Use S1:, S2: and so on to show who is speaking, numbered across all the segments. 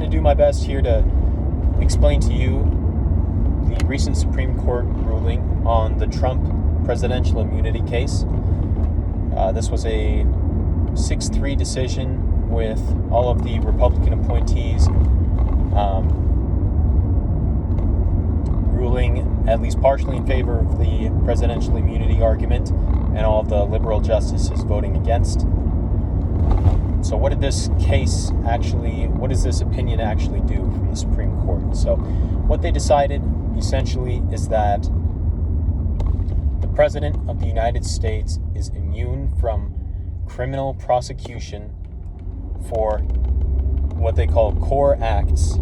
S1: to do my best here to explain to you the recent Supreme Court ruling on the Trump presidential immunity case. This was a 6-3 decision with all of the Republican appointees ruling at least partially in favor of the presidential immunity argument, and all of the liberal justices voting against. So what does this opinion actually do from the Supreme Court? So what they decided essentially is that the President of the United States is immune from criminal prosecution for what they call core acts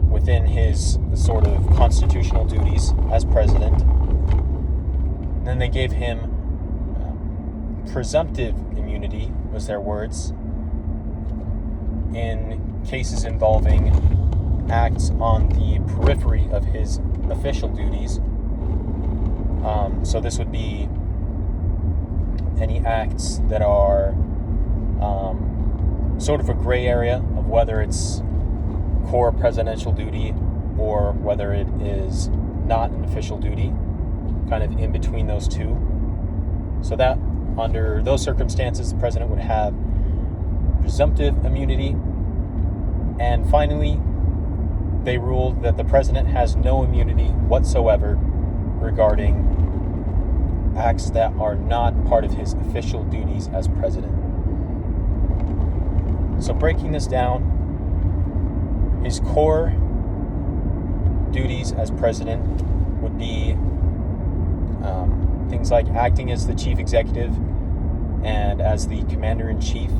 S1: within his sort of constitutional duties as president. And then they gave him presumptive immunity, was their words, in cases involving acts on the periphery of his official duties. So this would be any acts that are sort of a gray area of whether it's core presidential duty or whether it is not an official duty, kind of in between those two. So that under those circumstances, the president would have presumptive immunity. And finally, they ruled that the president has no immunity whatsoever regarding acts that are not part of his official duties as president. So breaking this down, his core duties as president would be things like acting as the chief executive and as the commander-in-chief.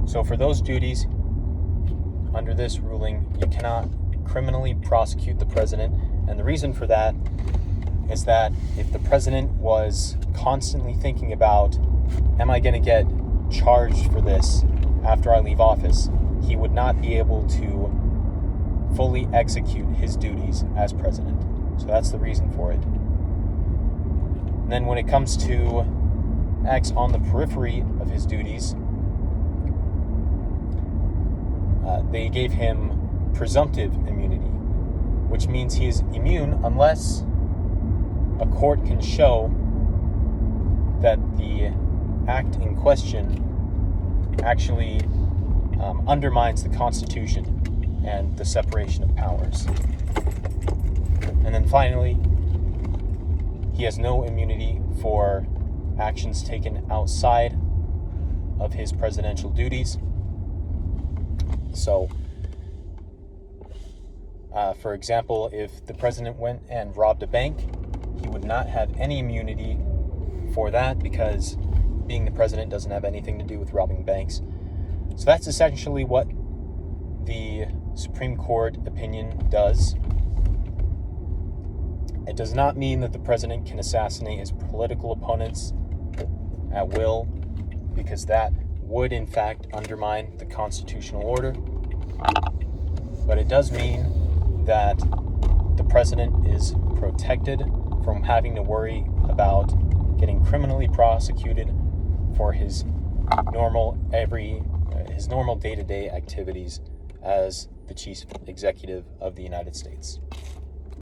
S1: So for those duties, under this ruling, you cannot criminally prosecute the president. And the reason for that is that if the president was constantly thinking about, am I going to get charged for this after I leave office, he would not be able to fully execute his duties as president. So that's the reason for it. And then when it comes to acts on the periphery of his duties, they gave him presumptive immunity, which means he is immune unless a court can show that the act in question actually undermines the Constitution and the separation of powers. And then finally, he has no immunity for actions taken outside of his presidential duties. So, for example, if the president went and robbed a bank, he would not have any immunity for that because being the president doesn't have anything to do with robbing banks. So that's essentially what the Supreme Court opinion does. It does not mean that the president can assassinate his political opponents at will, because that would in fact undermine the constitutional order. But it does mean that the president is protected from having to worry about getting criminally prosecuted for his normal day-to-day activities as the chief executive of the United States.